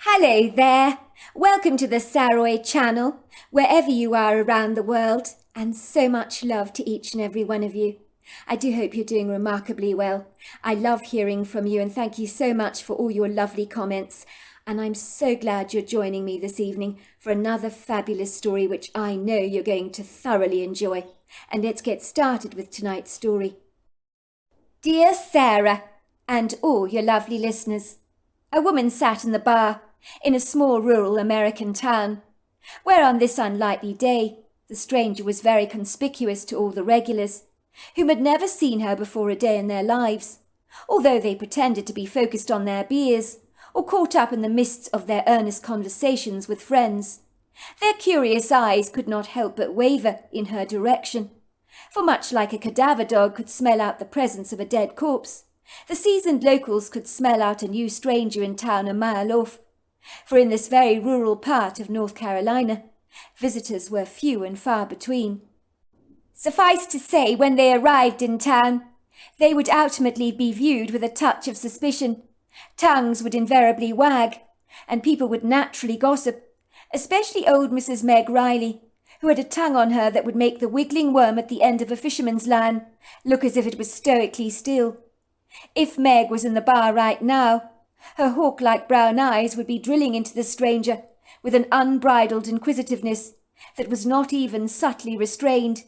Hello there! Welcome to the Saroy channel, wherever you are around the world, and so much love to each and every one of you. I do hope you're doing remarkably well. I love hearing from you and thank you so much for all your lovely comments. And I'm so glad you're joining me this evening for another fabulous story which I know you're going to thoroughly enjoy. And let's get started with tonight's story. Dear Sarah, and all your lovely listeners, a woman sat in the bar in a small rural American town, where on this unlikely day the stranger was very conspicuous to all the regulars, whom had never seen her before a day in their lives, although they pretended to be focused on their beers or caught up in the mists of their earnest conversations with friends. Their curious eyes could not help but waver in her direction, for much like a cadaver dog could smell out the presence of a dead corpse, the seasoned locals could smell out a new stranger in town a mile off. For in this very rural part of North Carolina, visitors were few and far between. Suffice to say, when they arrived in town, they would ultimately be viewed with a touch of suspicion. Tongues would invariably wag, and people would naturally gossip, especially old Mrs. Meg Riley, who had a tongue on her that would make the wiggling worm at the end of a fisherman's line look as if it was stoically still. If Meg was in the bar right now, her hawk-like brown eyes would be drilling into the stranger with an unbridled inquisitiveness that was not even subtly restrained,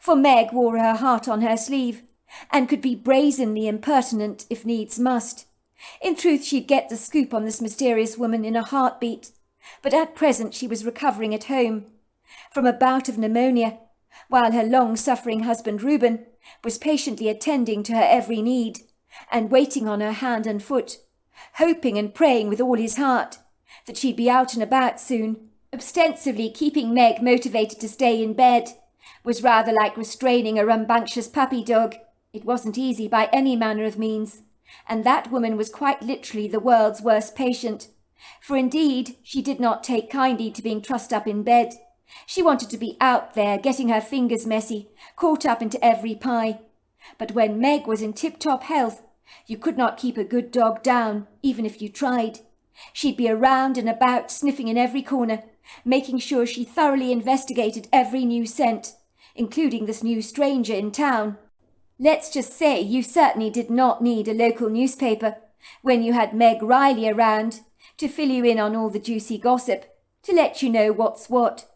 for Meg wore her heart on her sleeve and could be brazenly impertinent if needs must. In truth, she'd get the scoop on this mysterious woman in a heartbeat, but at present she was recovering at home from a bout of pneumonia, while her long-suffering husband Reuben was patiently attending to her every need and waiting on her hand and foot, hoping and praying with all his heart that she'd be out and about soon. Ostensibly keeping Meg motivated to stay in bed was rather like restraining a rambunctious puppy dog. It wasn't easy by any manner of means, and that woman was quite literally the world's worst patient, for indeed she did not take kindly to being trussed up in bed. She wanted to be out there, getting her fingers messy, caught up into every pie. But when Meg was in tip-top health, you could not keep a good dog down, even if you tried. She'd be around and about, sniffing in every corner, making sure she thoroughly investigated every new scent, including this new stranger in town. Let's just say you certainly did not need a local newspaper when you had Meg Riley around to fill you in on all the juicy gossip, to let you know what's what.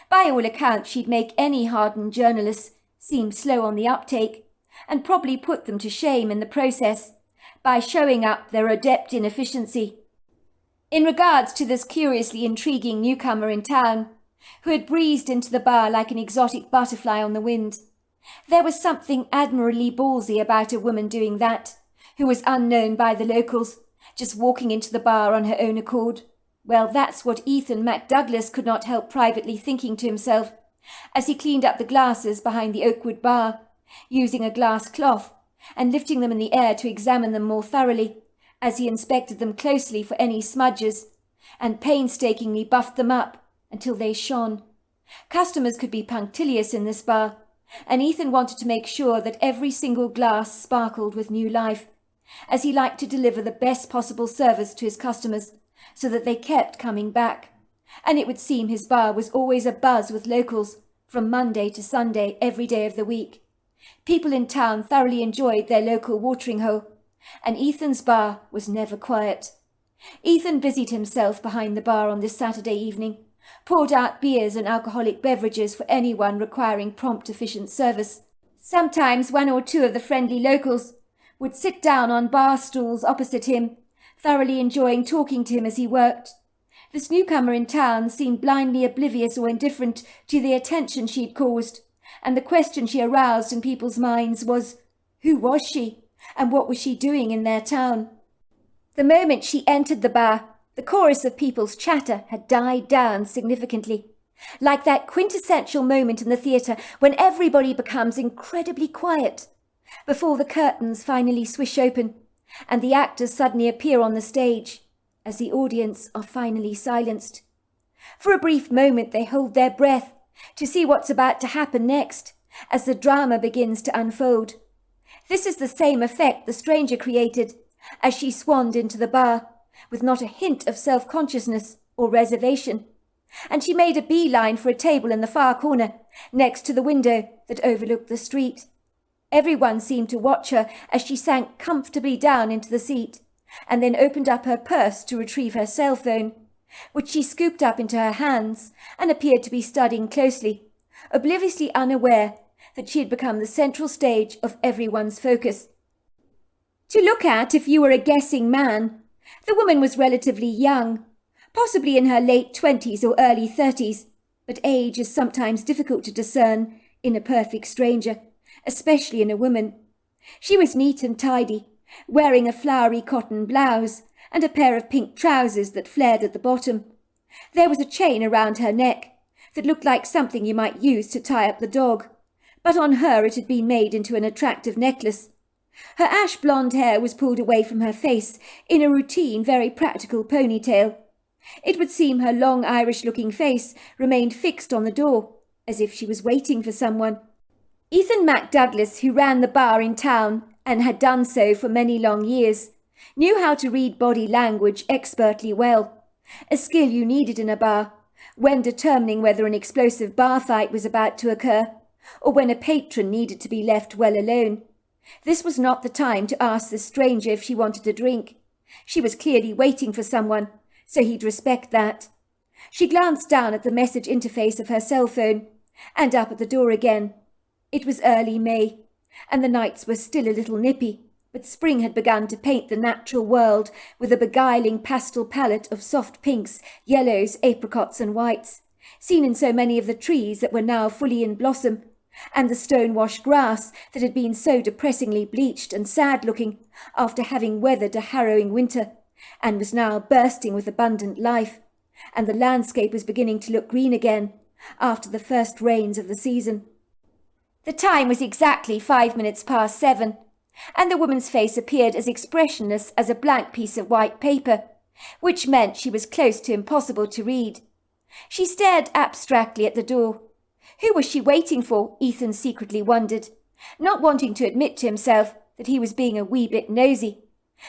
By all accounts, she'd make any hardened journalist seem slow on the uptake, and probably put them to shame in the process by showing up their adept inefficiency. In regards to this curiously intriguing newcomer in town, who had breezed into the bar like an exotic butterfly on the wind, there was something admirably ballsy about a woman doing that, who was unknown by the locals, just walking into the bar on her own accord. Well, that's what Ethan McDouglas could not help privately thinking to himself, as he cleaned up the glasses behind the oakwood bar, using a glass cloth and lifting them in the air to examine them more thoroughly, as he inspected them closely for any smudges, and painstakingly buffed them up until they shone. Customers could be punctilious in this bar, and Ethan wanted to make sure that every single glass sparkled with new life, as he liked to deliver the best possible service to his customers, so that they kept coming back. And it would seem his bar was always abuzz with locals, from Monday to Sunday, every day of the week. People in town thoroughly enjoyed their local watering hole, and Ethan's bar was never quiet. Ethan busied himself behind the bar on this Saturday evening, poured out beers and alcoholic beverages for anyone requiring prompt, efficient service. Sometimes one or two of the friendly locals would sit down on bar stools opposite him, thoroughly enjoying talking to him as he worked. This newcomer in town seemed blindly oblivious or indifferent to the attention she'd caused, and the question she aroused in people's minds was, who was she, and what was she doing in their town? The moment she entered the bar, the chorus of people's chatter had died down significantly, like that quintessential moment in the theatre when everybody becomes incredibly quiet, before the curtains finally swish open, and the actors suddenly appear on the stage, as the audience are finally silenced. For a brief moment they hold their breath to see what's about to happen next, as the drama begins to unfold. This is the same effect the stranger created as she swanned into the bar, with not a hint of self-consciousness or reservation, and she made a beeline for a table in the far corner, next to the window that overlooked the street. Everyone seemed to watch her as she sank comfortably down into the seat, and then opened up her purse to retrieve her cell phone, which she scooped up into her hands and appeared to be studying closely, obliviously unaware that she had become the central stage of everyone's focus. To look at if you were a guessing man, the woman was relatively young, possibly in her late 20s or early 30s, but age is sometimes difficult to discern in a perfect stranger, especially in a woman. She was neat and tidy, wearing a flowery cotton blouse and a pair of pink trousers that flared at the bottom. There was a chain around her neck that looked like something you might use to tie up the dog, but on her it had been made into an attractive necklace. Her ash blonde hair was pulled away from her face in a routine, very practical ponytail. It would seem her long Irish-looking face remained fixed on the door, as if she was waiting for someone. Ethan MacDouglas, who ran the bar in town and had done so for many long years, knew how to read body language expertly well, a skill you needed in a bar when determining whether an explosive bar fight was about to occur or when a patron needed to be left well alone. This was not the time to ask the stranger if she wanted a drink. She was clearly waiting for someone, so he'd respect that. She glanced down at the message interface of her cell phone and up at the door again. It was early May, and the nights were still a little nippy, but spring had begun to paint the natural world with a beguiling pastel palette of soft pinks, yellows, apricots and whites, seen in so many of the trees that were now fully in blossom, and the stone-washed grass that had been so depressingly bleached and sad-looking after having weathered a harrowing winter, and was now bursting with abundant life, and the landscape was beginning to look green again after the first rains of the season. The time was exactly 5 minutes past 7, and the woman's face appeared as expressionless as a blank piece of white paper, which meant she was close to impossible to read. She stared abstractly at the door. Who was she waiting for, Ethan secretly wondered, not wanting to admit to himself that he was being a wee bit nosy.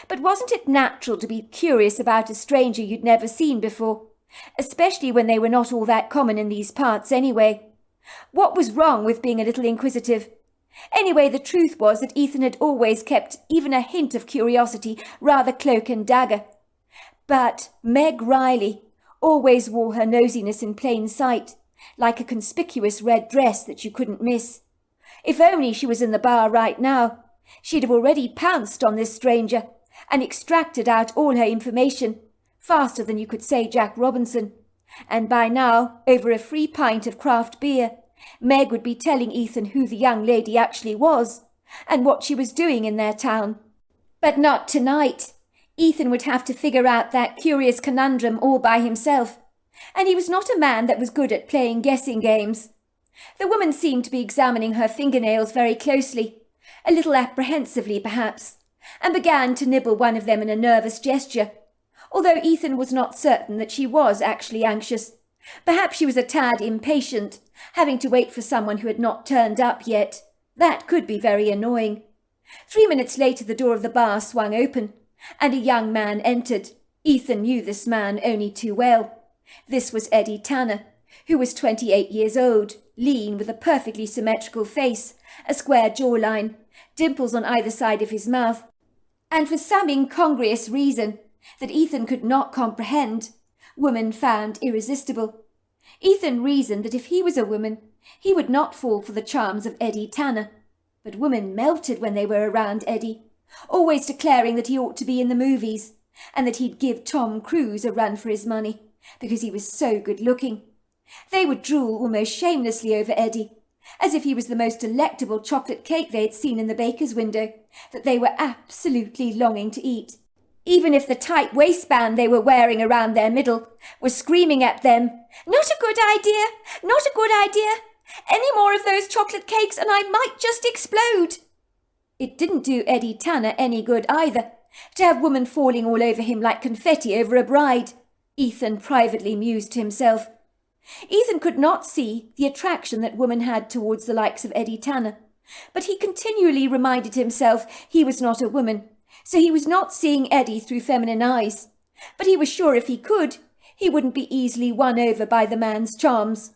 But wasn't it natural to be curious about a stranger you'd never seen before, especially when they were not all that common in these parts anyway? What was wrong with being a little inquisitive? Anyway, the truth was that Ethan had always kept even a hint of curiosity rather cloak and dagger. But Meg Riley always wore her nosiness in plain sight, like a conspicuous red dress that you couldn't miss. If only she was in the bar right now, she'd have already pounced on this stranger and extracted out all her information, faster than you could say Jack Robinson. And by now, over a free pint of craft beer, Meg would be telling Ethan who the young lady actually was, and what she was doing in their town. But not tonight. Ethan would have to figure out that curious conundrum all by himself, and he was not a man that was good at playing guessing games. The woman seemed to be examining her fingernails very closely, a little apprehensively perhaps, and began to nibble one of them in a nervous gesture, although Ethan was not certain that she was actually anxious. Perhaps she was a tad impatient, having to wait for someone who had not turned up yet. That could be very annoying. 3 minutes later the door of the bar swung open, and a young man entered. Ethan knew this man only too well. This was Eddie Tanner, who was 28 years old, lean, with a perfectly symmetrical face, a square jawline, dimples on either side of his mouth, and for some incongruous reason that Ethan could not comprehend, woman found irresistible. Ethan reasoned that if he was a woman, he would not fall for the charms of Eddie Tanner, but women melted when they were around Eddie, always declaring that he ought to be in the movies, and that he'd give Tom Cruise a run for his money, because he was so good-looking. They would drool almost shamelessly over Eddie, as if he was the most delectable chocolate cake they had seen in the baker's window, that they were absolutely longing to eat, even if the tight waistband they were wearing around their middle was screaming at them, "Not a good idea! Not a good idea! Any more of those chocolate cakes and I might just explode!" It didn't do Eddie Tanner any good either, to have women falling all over him like confetti over a bride, Ethan privately mused to himself. Ethan could not see the attraction that women had towards the likes of Eddie Tanner, but he continually reminded himself he was not a woman, so he was not seeing Eddie through feminine eyes, but he was sure if he could, he wouldn't be easily won over by the man's charms.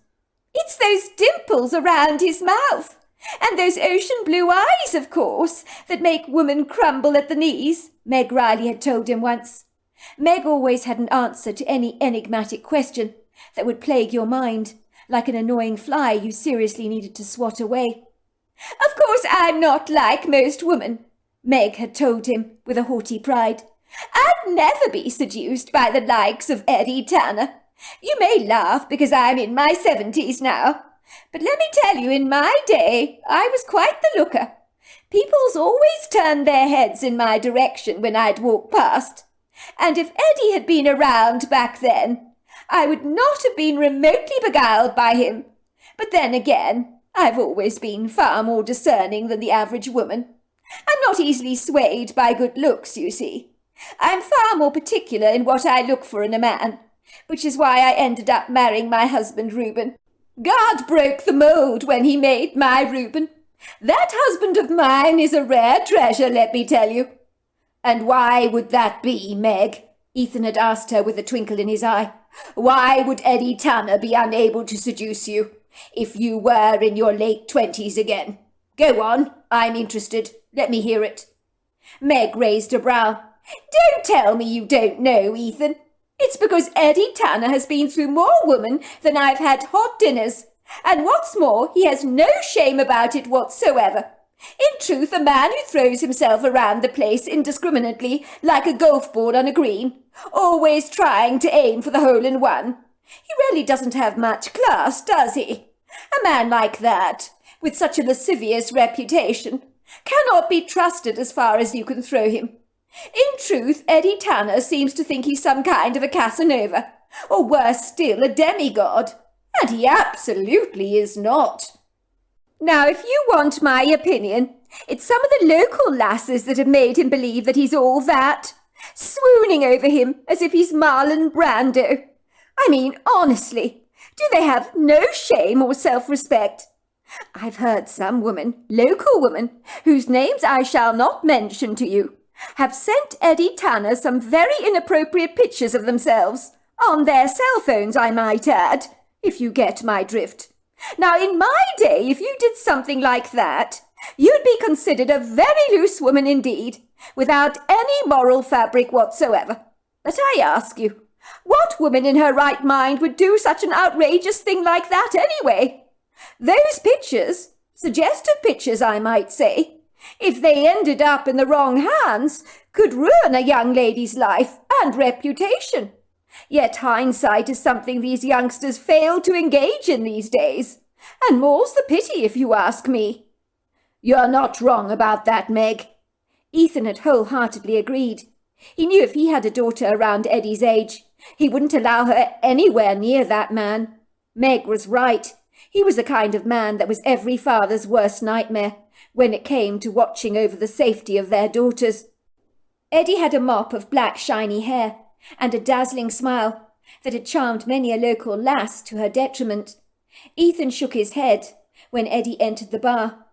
"It's those dimples around his mouth, and those ocean blue eyes, of course, that make women crumble at the knees," Meg Riley had told him once. Meg always had an answer to any enigmatic question that would plague your mind, like an annoying fly you seriously needed to swat away. "Of course I'm not like most women," Meg had told him with a haughty pride. "I'd never be seduced by the likes of Eddie Tanner. You may laugh because I'm in my 70s now, but let me tell you, in my day, I was quite the looker. People's always turned their heads in my direction when I'd walk past. And if Eddie had been around back then, I would not have been remotely beguiled by him. But then again, I've always been far more discerning than the average woman. I'm not easily swayed by good looks, you see. I'm far more particular in what I look for in a man, which is why I ended up marrying my husband Reuben. God broke the mould when he made my Reuben. That husband of mine is a rare treasure, let me tell you." "And why would that be, Meg?" Ethan had asked her with a twinkle in his eye. "Why would Eddie Tanner be unable to seduce you, if you were in your late 20s again? Go on, I'm interested. Let me hear it." Meg raised a brow. "Don't tell me you don't know, Ethan. It's because Eddie Tanner has been through more women than I've had hot dinners. And what's more, he has no shame about it whatsoever. In truth, a man who throws himself around the place indiscriminately like a golf ball on a green, always trying to aim for the hole-in-one. He really doesn't have much class, does he? A man like that, with such a lascivious reputation, cannot be trusted as far as you can throw him. In truth, Eddie Tanner seems to think he's some kind of a Casanova, or worse still, a demigod, and he absolutely is not. Now, if you want my opinion, it's some of the local lasses that have made him believe that he's all that, swooning over him as if he's Marlon Brando. I mean, honestly, do they have no shame or self-respect? I've heard some women, local women, whose names I shall not mention to you, have sent Eddie Tanner some very inappropriate pictures of themselves, on their cell phones, I might add, if you get my drift. Now, in my day, if you did something like that, you'd be considered a very loose woman indeed, without any moral fabric whatsoever. But I ask you, what woman in her right mind would do such an outrageous thing like that anyway? Those pictures, suggestive pictures I might say, if they ended up in the wrong hands, could ruin a young lady's life and reputation. Yet hindsight is something these youngsters fail to engage in these days, and more's the pity if you ask me." "You're not wrong about that, Meg." Ethan had wholeheartedly agreed. He knew if he had a daughter around Eddie's age, he wouldn't allow her anywhere near that man. Meg was right. He was the kind of man that was every father's worst nightmare when it came to watching over the safety of their daughters. Eddie had a mop of black shiny hair and a dazzling smile that had charmed many a local lass to her detriment. Ethan shook his head when Eddie entered the bar.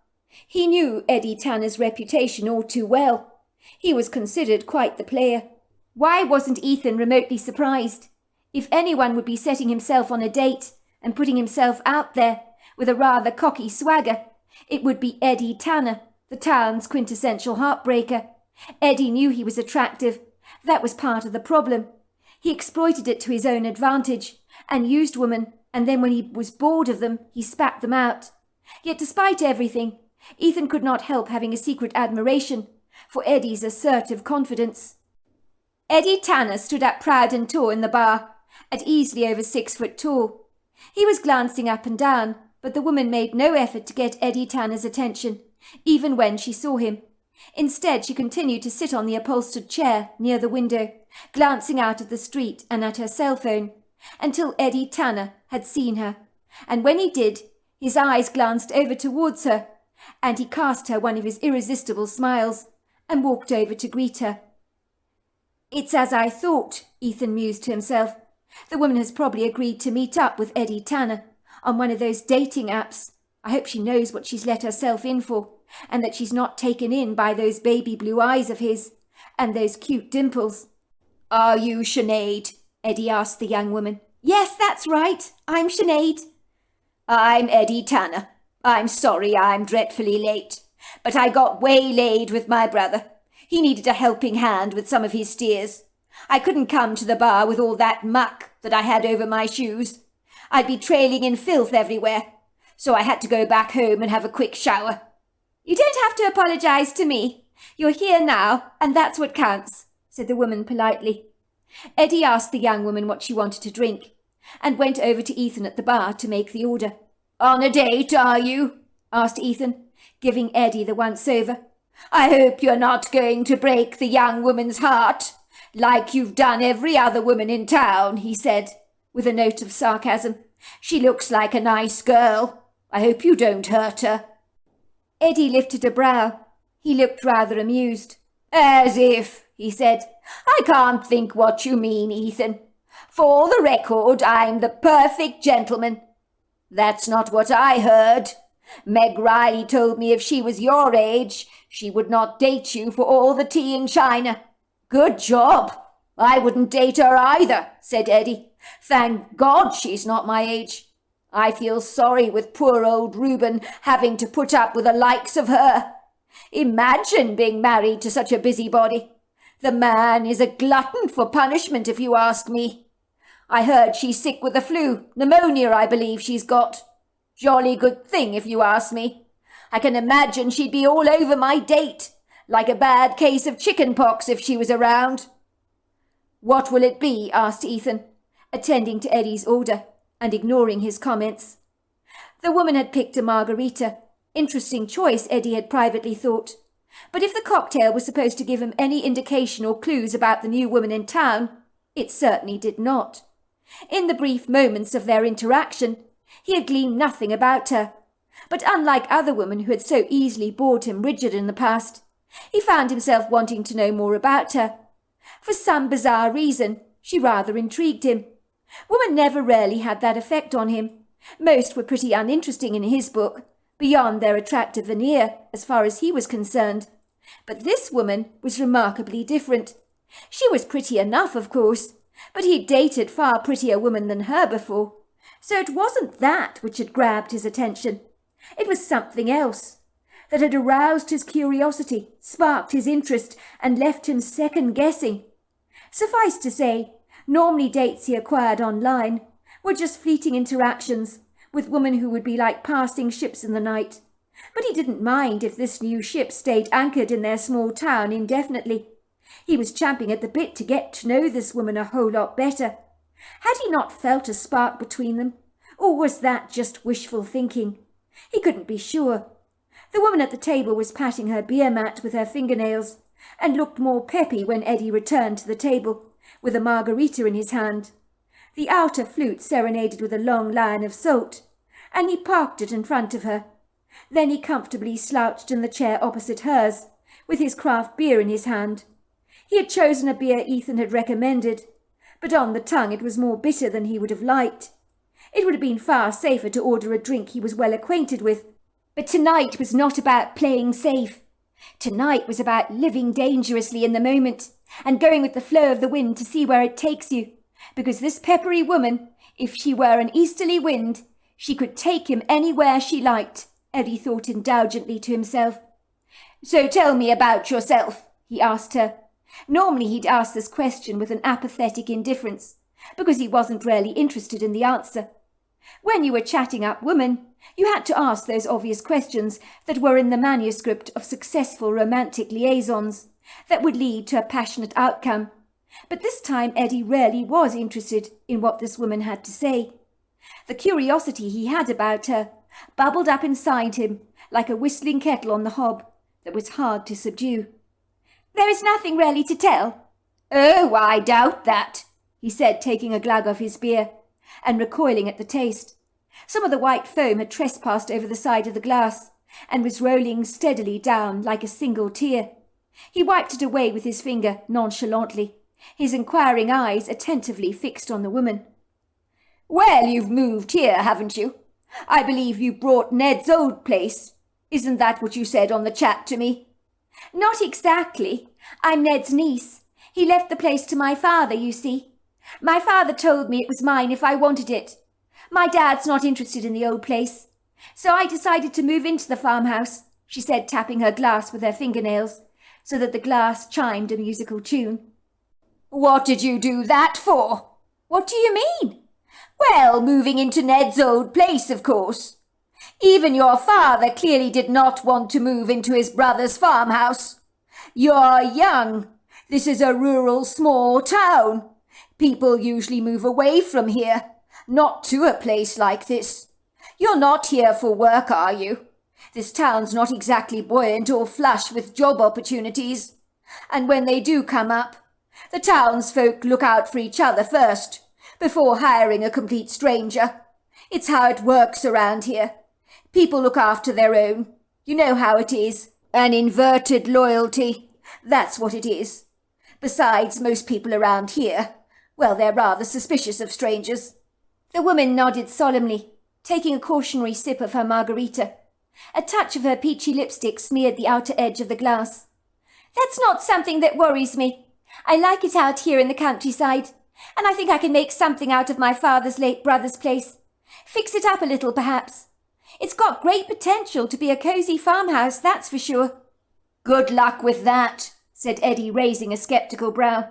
He knew Eddie Tanner's reputation all too well. He was considered quite the player. Why wasn't Ethan remotely surprised? If anyone would be setting himself on a date and putting himself out there with a rather cocky swagger, it would be Eddie Tanner, the town's quintessential heartbreaker. Eddie knew he was attractive. That was part of the problem. He exploited it to his own advantage and used women, and then when he was bored of them, he spat them out. Yet despite everything, Ethan could not help having a secret admiration for Eddie's assertive confidence. Eddie Tanner stood up proud and tall in the bar, at easily over 6 foot tall. He was glancing up and down, but the woman made no effort to get Eddie Tanner's attention, even when she saw him. Instead, she continued to sit on the upholstered chair near the window, glancing out at the street and at her cell phone, until Eddie Tanner had seen her. And when he did, his eyes glanced over towards her, and he cast her one of his irresistible smiles, and walked over to greet her. "It's as I thought," Ethan mused to himself. "The woman has probably agreed to meet up with Eddie Tanner on one of those dating apps. I hope she knows what she's let herself in for, and that she's not taken in by those baby blue eyes of his, and those cute dimples. "Are you Sinead?" Eddie asked the young woman. "Yes, that's right. I'm Sinead." "I'm Eddie Tanner. I'm sorry I'm dreadfully late, but I got waylaid with my brother. He needed a helping hand with some of his steers. I couldn't come to the bar with all that muck that I had over my shoes. I'd be trailing in filth everywhere, so I had to go back home and have a quick shower." "You don't have to apologise to me. You're here now, and that's what counts," said the woman politely. Eddie asked the young woman what she wanted to drink, and went over to Ethan at the bar to make the order. "On a date, are you?" asked Ethan, giving Eddie the once-over. "I hope you're not going to break the young woman's heart, like you've done every other woman in town," he said, with a note of sarcasm. "She looks like a nice girl. I hope you don't hurt her." Eddie lifted a brow. He looked rather amused. "As if," he said. "I can't think what you mean, Ethan. For the record, I'm the perfect gentleman." "That's not what I heard. Meg Riley told me if she was your age, she would not date you for all the tea in China." "Good job. I wouldn't date her either," said Eddie. "Thank God she's not my age. I feel sorry with poor old Reuben having to put up with the likes of her. Imagine being married to such a busybody. The man is a glutton for punishment, if you ask me. I heard she's sick with the flu. Pneumonia, I believe she's got. Jolly good thing, if you ask me. I can imagine she'd be all over my date, like a bad case of chicken pox if she was around." "What will it be?" asked Ethan, attending to Eddie's order and ignoring his comments. The woman had picked a margarita. Interesting choice, Eddie had privately thought. But if the cocktail was supposed to give him any indication or clues about the new woman in town, it certainly did not. In the brief moments of their interaction, he had gleaned nothing about her. But unlike other women who had so easily bored him rigid in the past, he found himself wanting to know more about her. For some bizarre reason, she rather intrigued him. Women never really had that effect on him. Most were pretty uninteresting in his book, beyond their attractive veneer, as far as he was concerned. But this woman was remarkably different. She was pretty enough, of course, but he'd dated far prettier women than her before. So it wasn't that which had grabbed his attention. It was something else that had aroused his curiosity, sparked his interest, and left him second-guessing. Suffice to say, normally dates he acquired online were just fleeting interactions with women who would be like passing ships in the night. But he didn't mind if this new ship stayed anchored in their small town indefinitely. He was champing at the bit to get to know this woman a whole lot better. Had he not felt a spark between them, or was that just wishful thinking? He couldn't be sure. The woman at the table was patting her beer mat with her fingernails, and looked more peppy when Eddie returned to the table, with a margarita in his hand. The outer flute serenaded with a long line of salt, and he parked it in front of her. Then he comfortably slouched in the chair opposite hers, with his craft beer in his hand. He had chosen a beer Ethan had recommended, but on the tongue it was more bitter than he would have liked. It would have been far safer to order a drink he was well acquainted with. But tonight was not about playing safe. Tonight was about living dangerously in the moment, and going with the flow of the wind to see where it takes you. Because this peppery woman, if she were an easterly wind, she could take him anywhere she liked, Eddie thought indulgently to himself. "So tell me about yourself," he asked her. Normally he'd ask this question with an apathetic indifference, because he wasn't really interested in the answer. When you were chatting up women, you had to ask those obvious questions that were in the manuscript of successful romantic liaisons that would lead to a passionate outcome. But this time Eddie really was interested in what this woman had to say. The curiosity he had about her bubbled up inside him like a whistling kettle on the hob that was hard to subdue. "There is nothing really to tell." "Oh, I doubt that," he said, taking a glug of his beer, and recoiling at the taste. Some of the white foam had trespassed over the side of the glass, and was rolling steadily down like a single tear. He wiped it away with his finger nonchalantly, his inquiring eyes attentively fixed on the woman. "Well, you've moved here, haven't you? I believe you brought Ned's old place. Isn't that what you said on the chat to me?" "Not exactly. I'm Ned's niece. He left the place to my father, you see. My father told me it was mine if I wanted it. My dad's not interested in the old place. So I decided to move into the farmhouse, she said, tapping her glass with her fingernails, so that the glass chimed a musical tune. What did you do that for? What do you mean? Well, moving into Ned's old place, of course. Even your father clearly did not want to move into his brother's farmhouse. You're young. This is a rural small town. People usually move away from here, not to a place like this. You're not here for work, are you? This town's not exactly buoyant or flush with job opportunities. And when they do come up, the townsfolk look out for each other first, before hiring a complete stranger. It's how it works around here. People look after their own. You know how it is. An inverted loyalty. That's what it is. Besides, most people around here, well, they're rather suspicious of strangers. The woman nodded solemnly, taking a cautionary sip of her margarita. A touch of her peachy lipstick smeared the outer edge of the glass. That's not something that worries me. I like it out here in the countryside, and I think I can make something out of my father's late brother's place. Fix it up a little, perhaps. It's got great potential to be a cosy farmhouse, that's for sure. Good luck with that, said Eddie, raising a sceptical brow.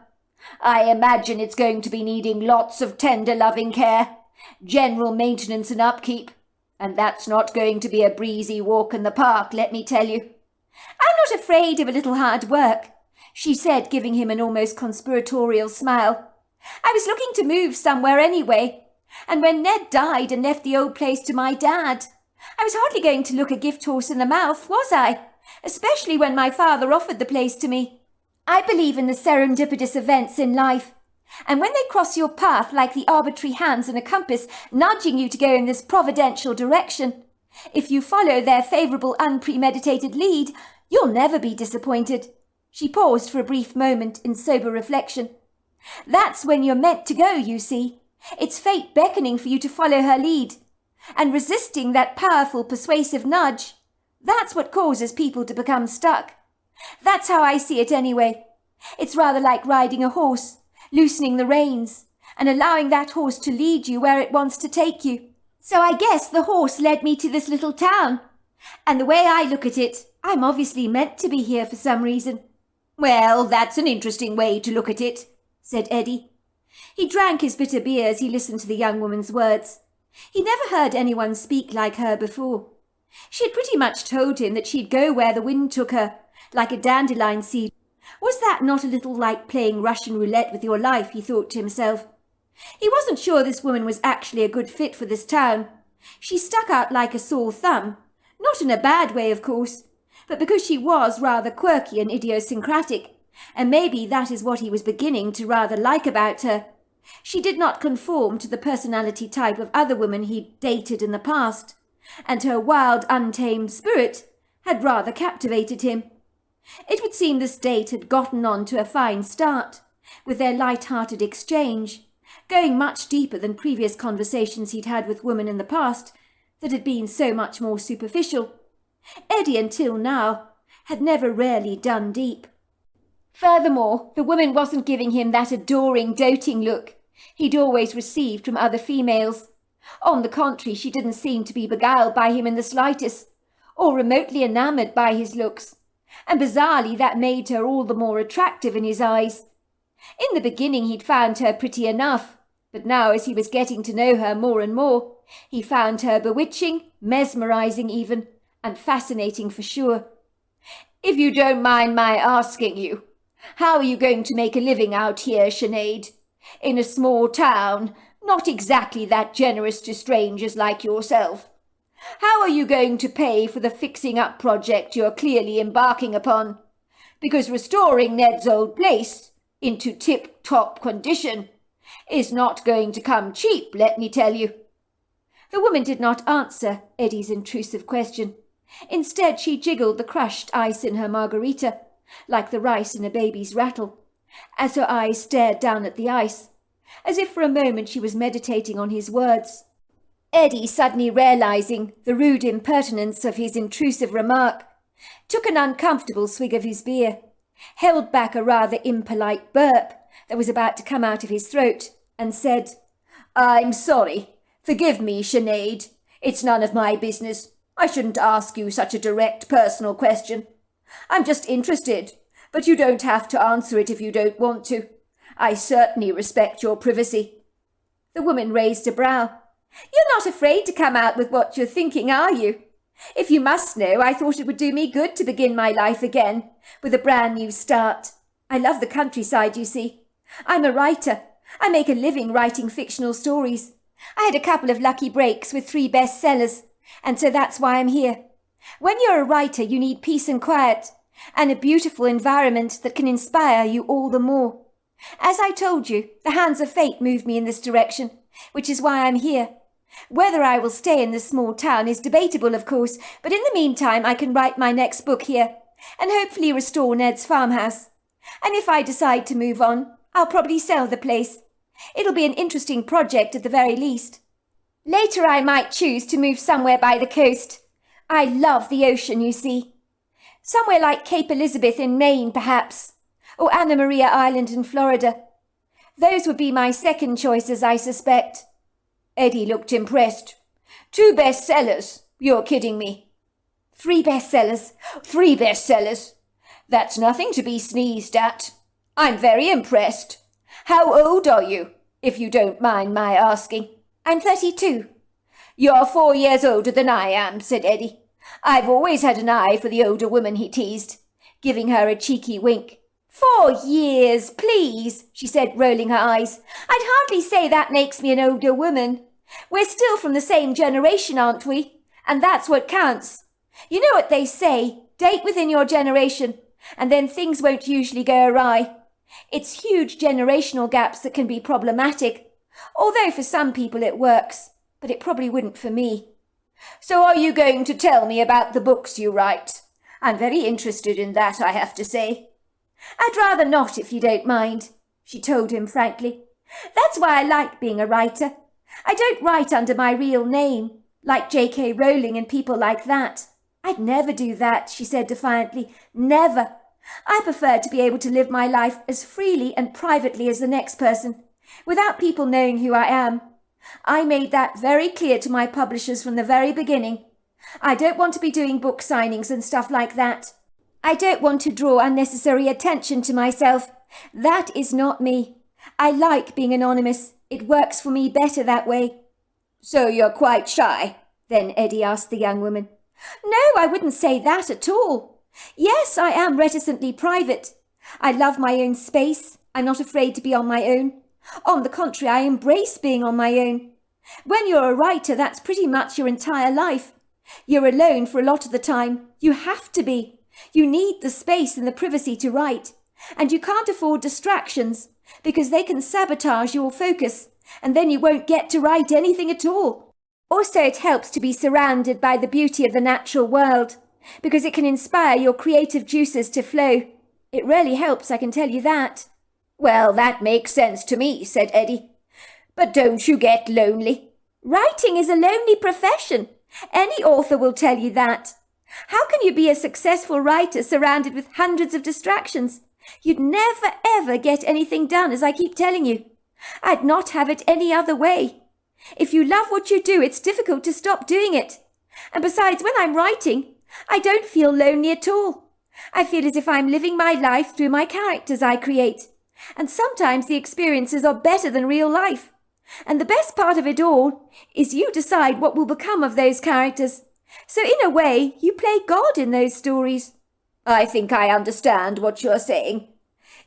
I imagine it's going to be needing lots of tender loving care, general maintenance and upkeep, and that's not going to be a breezy walk in the park, let me tell you. I'm not afraid of a little hard work, she said, giving him an almost conspiratorial smile. I was looking to move somewhere anyway, and when Ned died and left the old place to my dad, I was hardly going to look a gift horse in the mouth, was I? Especially when my father offered the place to me. I believe in the serendipitous events in life, and when they cross your path like the arbitrary hands in a compass nudging you to go in this providential direction, if you follow their favourable unpremeditated lead, you'll never be disappointed. She paused for a brief moment in sober reflection. That's when you're meant to go, you see. It's fate beckoning for you to follow her lead, and resisting that powerful persuasive nudge. That's what causes people to become stuck. That's how I see it anyway. It's rather like riding a horse, loosening the reins, and allowing that horse to lead you where it wants to take you. So I guess the horse led me to this little town. And the way I look at it, I'm obviously meant to be here for some reason. Well, that's an interesting way to look at it, said Eddie. He drank his bitter beer as he listened to the young woman's words. He'd never heard anyone speak like her before. She had pretty much told him that she'd go where the wind took her, like a dandelion seed. Was that not a little like playing Russian roulette with your life, he thought to himself. He wasn't sure this woman was actually a good fit for this town. She stuck out like a sore thumb, not in a bad way, of course, but because she was rather quirky and idiosyncratic, and maybe that is what he was beginning to rather like about her. She did not conform to the personality type of other women he'd dated in the past, and her wild, untamed spirit had rather captivated him. It would seem this date had gotten on to a fine start, with their light-hearted exchange, going much deeper than previous conversations he'd had with women in the past that had been so much more superficial. Eddie, until now, had never really done deep. Furthermore, the woman wasn't giving him that adoring, doting look he'd always received from other females. On the contrary, she didn't seem to be beguiled by him in the slightest, or remotely enamoured by his looks, and bizarrely that made her all the more attractive in his eyes. In the beginning he'd found her pretty enough, but now as he was getting to know her more and more, he found her bewitching, mesmerising even, and fascinating for sure. If you don't mind my asking you, how are you going to make a living out here, Sinead? In a small town, not exactly that generous to strangers like yourself. How are you going to pay for the fixing-up project you're clearly embarking upon? Because restoring Ned's old place into tip-top condition is not going to come cheap, let me tell you. The woman did not answer Eddie's intrusive question. Instead, she jiggled the crushed ice in her margarita, like the rice in a baby's rattle, as her eyes stared down at the ice, as if for a moment she was meditating on his words. Eddie, suddenly realizing the rude impertinence of his intrusive remark, took an uncomfortable swig of his beer. held back a rather impolite burp that was about to come out of his throat, and said, I'm sorry. Forgive me, Sinead. It's none of my business. I shouldn't ask you such a direct personal question. I'm just interested, but you don't have to answer it if you don't want to. I certainly respect your privacy. The woman raised a brow. You're not afraid to come out with what you're thinking, are you? If you must know, I thought it would do me good to begin my life again, with a brand new start. I love the countryside, you see. I'm a writer. I make a living writing fictional stories. I had a couple of lucky breaks with 3 bestsellers, and so that's why I'm here. When you're a writer, you need peace and quiet, and a beautiful environment that can inspire you all the more. As I told you, the hands of fate moved me in this direction, which is why I'm here. Whether I will stay in this small town is debatable, of course, but in the meantime I can write my next book here, and hopefully restore Ned's farmhouse. And if I decide to move on, I'll probably sell the place. It'll be an interesting project at the very least. Later I might choose to move somewhere by the coast. I love the ocean, you see. Somewhere like Cape Elizabeth in Maine, perhaps, or Anna Maria Island in Florida. Those would be my second choices, I suspect. Eddie looked impressed. 2 bestsellers? You're kidding me. 3 bestsellers. 3 bestsellers? That's nothing to be sneezed at. I'm very impressed. How old are you, if you don't mind my asking? I'm 32. You're 4 years older than I am, said Eddie. I've always had an eye for the older woman, he teased, giving her a cheeky wink. 4 years, please, she said, rolling her eyes. I'd hardly say that makes me an older woman. We're still from the same generation, aren't we? And that's what counts. You know what they say, date within your generation, and then things won't usually go awry. It's huge generational gaps that can be problematic, although for some people it works, but it probably wouldn't for me. So are you going to tell me about the books you write? I'm very interested in that, I have to say. I'd rather not, if you don't mind, she told him frankly. That's why I like being a writer. I don't write under my real name, like J.K. Rowling and people like that. I'd never do that, she said defiantly. Never. I prefer to be able to live my life as freely and privately as the next person, without people knowing who I am. I made that very clear to my publishers from the very beginning. I don't want to be doing book signings and stuff like that. I don't want to draw unnecessary attention to myself. That is not me. I like being anonymous. It works for me better that way. So you're quite shy? Then Eddie asked the young woman. No, I wouldn't say that at all. Yes, I am reticently private. I love my own space. I'm not afraid to be on my own. On the contrary, I embrace being on my own. When you're a writer, that's pretty much your entire life. You're alone for a lot of the time. You have to be. You need the space and the privacy to write. And you can't afford distractions, because they can sabotage your focus, and then you won't get to write anything at all. Also, it helps to be surrounded by the beauty of the natural world, because it can inspire your creative juices to flow. It really helps, I can tell you that. Well, that makes sense to me, said Eddie. But don't you get lonely? Writing is a lonely profession. Any author will tell you that. How can you be a successful writer surrounded with hundreds of distractions? You'd never, ever get anything done, as I keep telling you. I'd not have it any other way. If you love what you do, it's difficult to stop doing it. And besides, when I'm writing, I don't feel lonely at all. I feel as if I'm living my life through my characters I create. And sometimes the experiences are better than real life. And the best part of it all is you decide what will become of those characters. So in a way, you play God in those stories. I think I understand what you're saying.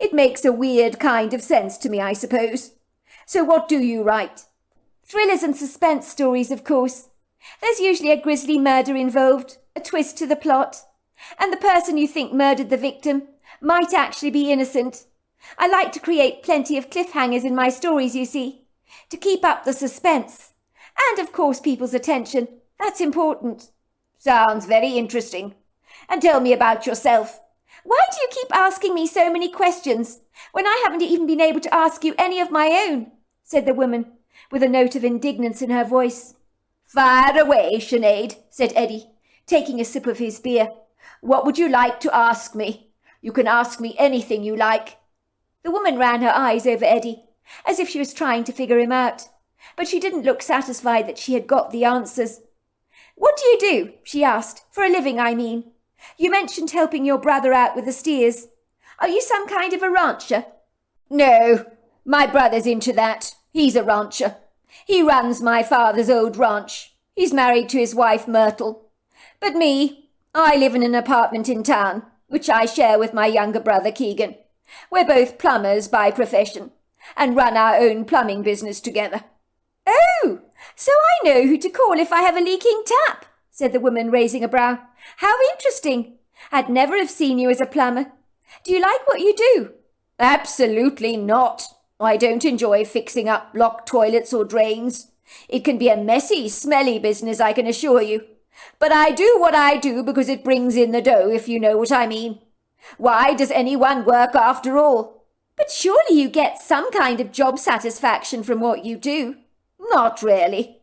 It makes a weird kind of sense to me, I suppose. So what do you write? Thrillers and suspense stories, of course. There's usually a grisly murder involved, a twist to the plot. And the person you think murdered the victim might actually be innocent. I like to create plenty of cliffhangers in my stories, you see, to keep up the suspense. And, of course, people's attention. That's important. Sounds very interesting. And tell me about yourself. Why do you keep asking me so many questions when I haven't even been able to ask you any of my own? Said the woman, with a note of indignance in her voice. Fire away, Sinead, said Eddie, taking a sip of his beer. What would you like to ask me? You can ask me anything you like." The woman ran her eyes over Eddie, as if she was trying to figure him out, but she didn't look satisfied that she had got the answers. "What do you do?" she asked. "For a living, I mean. You mentioned helping your brother out with the steers. Are you some kind of a rancher?" "No, my brother's into that. He's a rancher. He runs my father's old ranch. He's married to his wife Myrtle. But me, I live in an apartment in town, which I share with my younger brother Keegan. We're both plumbers by profession, and run our own plumbing business together." "Oh, so I know who to call if I have a leaking tap," said the woman, raising a brow. "How interesting. I'd never have seen you as a plumber. Do you like what you do?" "Absolutely not. I don't enjoy fixing up blocked toilets or drains. It can be a messy, smelly business, I can assure you. But I do what I do because it brings in the dough, if you know what I mean. Why does anyone work after all?" "But surely you get some kind of job satisfaction from what you do." "Not really.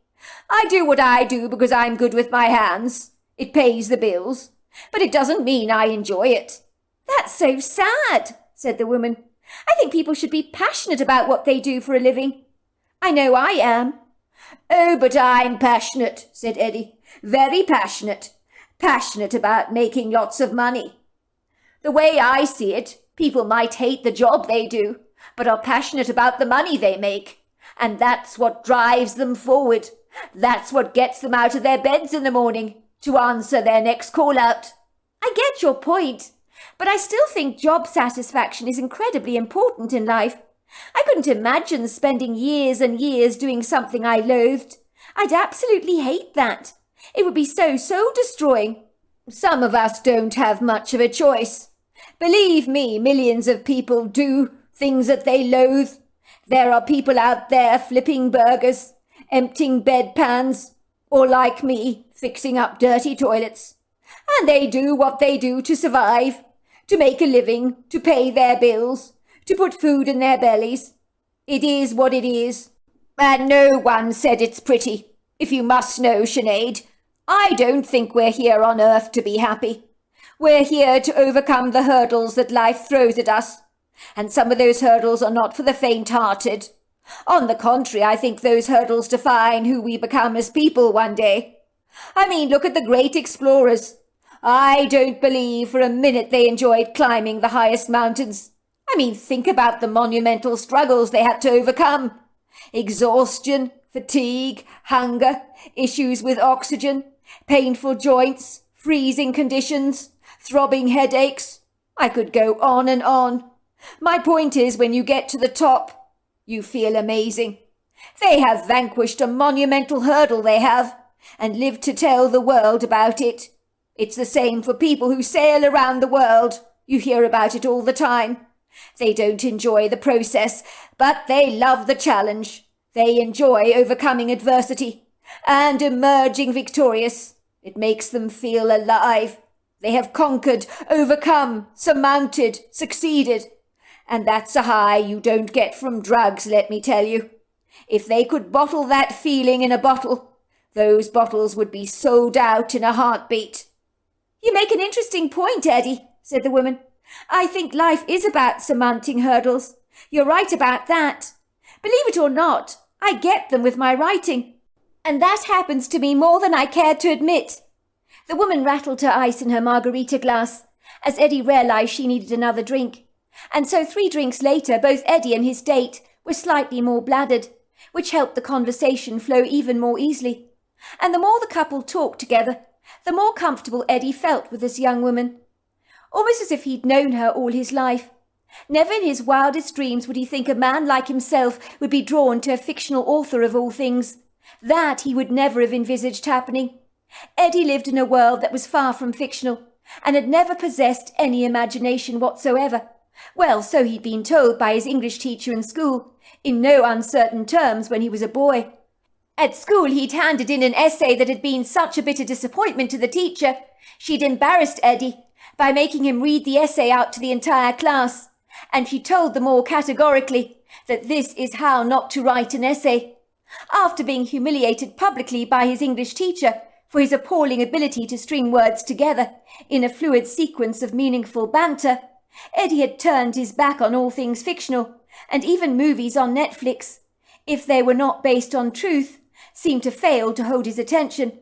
I do what I do because I'm good with my hands. It pays the bills. But it doesn't mean I enjoy it." "That's so sad," said the woman. "I think people should be passionate about what they do for a living. I know I am." "Oh, but I'm passionate," said Eddie. "Very passionate. Passionate about making lots of money. The way I see it, people might hate the job they do, but are passionate about the money they make. And that's what drives them forward. That's what gets them out of their beds in the morning to answer their next call out." "I get your point, but I still think job satisfaction is incredibly important in life. I couldn't imagine spending years and years doing something I loathed. I'd absolutely hate that. It would be so destroying." "Some of us don't have much of a choice. Believe me, millions of people do things that they loathe. There are people out there flipping burgers, emptying bedpans, or like me, fixing up dirty toilets. And they do what they do to survive, to make a living, to pay their bills, to put food in their bellies. It is what it is. And no one said it's pretty. If you must know, Sinead, I don't think we're here on earth to be happy. We're here to overcome the hurdles that life throws at us. And some of those hurdles are not for the faint-hearted. On the contrary, I think those hurdles define who we become as people one day. I mean, look at the great explorers. I don't believe for a minute they enjoyed climbing the highest mountains. I mean, think about the monumental struggles they had to overcome. Exhaustion, fatigue, hunger, issues with oxygen, painful joints, freezing conditions, throbbing headaches. I could go on and on. My point is, when you get to the top, you feel amazing. They have vanquished a monumental hurdle, they have, and lived to tell the world about it. It's the same for people who sail around the world. You hear about it all the time. They don't enjoy the process, but they love the challenge. They enjoy overcoming adversity and emerging victorious. It makes them feel alive. They have conquered, overcome, surmounted, succeeded. And that's a high you don't get from drugs, let me tell you. If they could bottle that feeling in a bottle, those bottles would be sold out in a heartbeat." "You make an interesting point, Eddie," said the woman. "I think life is about surmounting hurdles. You're right about that. Believe it or not, I get them with my writing. And that happens to me more than I care to admit." The woman rattled her ice in her margarita glass, as Eddie realized she needed another drink. And so 3 drinks later, both Eddie and his date were slightly more bladdered, which helped the conversation flow even more easily. And the more the couple talked together, the more comfortable Eddie felt with this young woman. Almost as if he'd known her all his life. Never in his wildest dreams would he think a man like himself would be drawn to a fictional author of all things. That he would never have envisaged happening. Eddie lived in a world that was far from fictional, and had never possessed any imagination whatsoever. Well, so he'd been told by his English teacher in school, in no uncertain terms when he was a boy. At school he'd handed in an essay that had been such a bitter disappointment to the teacher, she'd embarrassed Eddie by making him read the essay out to the entire class, and she told them all categorically that this is how not to write an essay. After being humiliated publicly by his English teacher for his appalling ability to string words together in a fluid sequence of meaningful banter, Eddie had turned his back on all things fictional, and even movies on Netflix, if they were not based on truth, seemed to fail to hold his attention.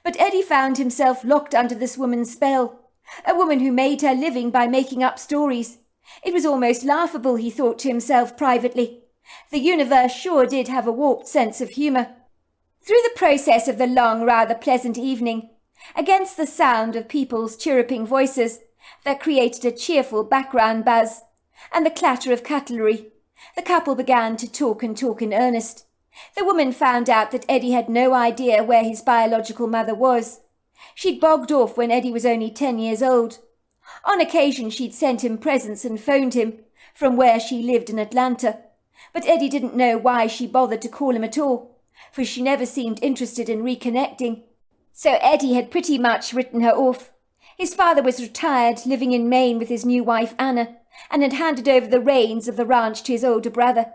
But Eddie found himself locked under this woman's spell, a woman who made her living by making up stories. It was almost laughable, he thought to himself privately. The universe sure did have a warped sense of humour. Through the process of the long, rather pleasant evening, against the sound of people's chirruping voices that created a cheerful background buzz, and the clatter of cutlery, the couple began to talk in earnest. The woman found out that Eddie had no idea where his biological mother was. She'd bogged off when Eddie was only 10 years old. On occasion she'd sent him presents and phoned him from where she lived in Atlanta, but Eddie didn't know why she bothered to call him at all, for she never seemed interested in reconnecting. So Eddie had pretty much written her off. His father was retired, living in Maine with his new wife Anna, and had handed over the reins of the ranch to his older brother.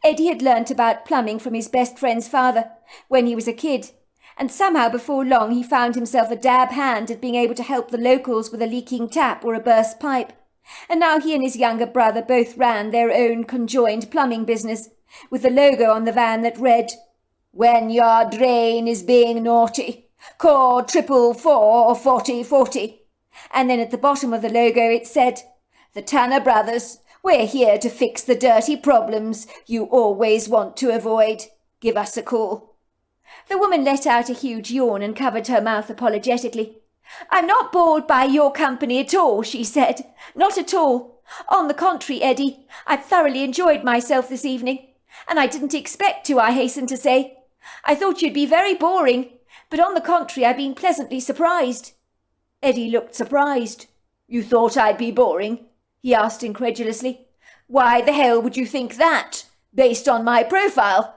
Eddie had learnt about plumbing from his best friend's father when he was a kid, and somehow before long he found himself a dab hand at being able to help the locals with a leaking tap or a burst pipe. And now he and his younger brother both ran their own conjoined plumbing business, with the logo on the van that read, "When your drain is being naughty, call 444 or 4040. And then at the bottom of the logo it said, "The Tanner Brothers, we're here to fix the dirty problems you always want to avoid. Give us a call." The woman let out a huge yawn and covered her mouth apologetically. "I'm not bored by your company at all," she said. "Not at all. On the contrary, Eddie, I've thoroughly enjoyed myself this evening. And I didn't expect to, I hasten to say. I thought you'd be very boring, but on the contrary, I've been pleasantly surprised." Eddie looked surprised. "You thought I'd be boring?" he asked incredulously. "Why the hell would you think that, based on my profile?"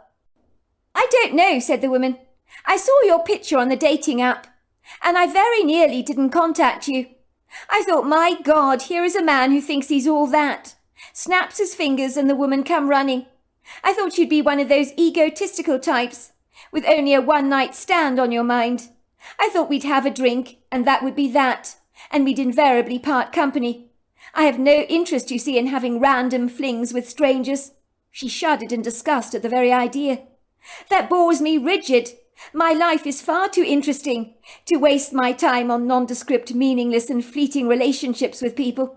"I don't know," said the woman. "I saw your picture on the dating app, and I very nearly didn't contact you. I thought, my God, here is a man who thinks he's all that. Snaps his fingers and the woman come running. I thought you'd be one of those egotistical types, with only a one-night stand on your mind. I thought we'd have a drink, and that would be that, and we'd invariably part company. I have no interest, you see, in having random flings with strangers." She shuddered in disgust at the very idea. "That bores me rigid. My life is far too interesting to waste my time on nondescript, meaningless and fleeting relationships with people.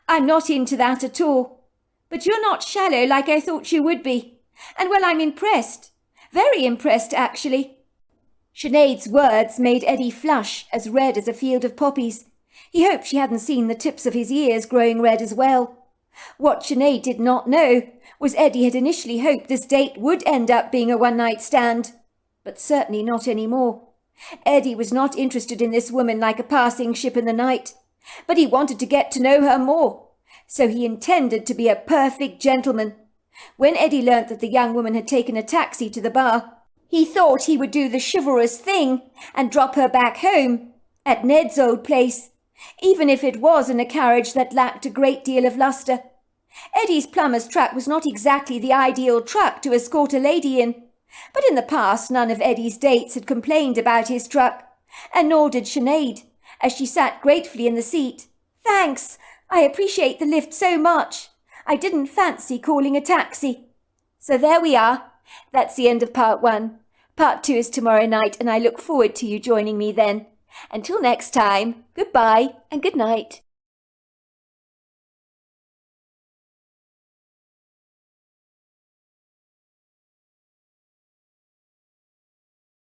I'm not into that at all. But you're not shallow like I thought you would be. And well, I'm impressed. Very impressed, actually." Sinead's words made Eddie flush as red as a field of poppies. He hoped she hadn't seen the tips of his ears growing red as well. What Sinead did not know was Eddie had initially hoped this date would end up being a one-night stand. But certainly not any more. Eddie was not interested in this woman like a passing ship in the night, but he wanted to get to know her more, so he intended to be a perfect gentleman. When Eddie learnt that the young woman had taken a taxi to the bar, he thought he would do the chivalrous thing and drop her back home, at Ned's old place, even if it was in a carriage that lacked a great deal of lustre. Eddie's plumber's truck was not exactly the ideal truck to escort a lady in, but in the past none of Eddie's dates had complained about his truck, and nor did Sinead, as she sat gratefully in the seat. "Thanks, I appreciate the lift so much. I didn't fancy calling a taxi." So there we are. That's the end of part 1. Part 2 is tomorrow night, and I look forward to you joining me then. Until next time, goodbye and good night.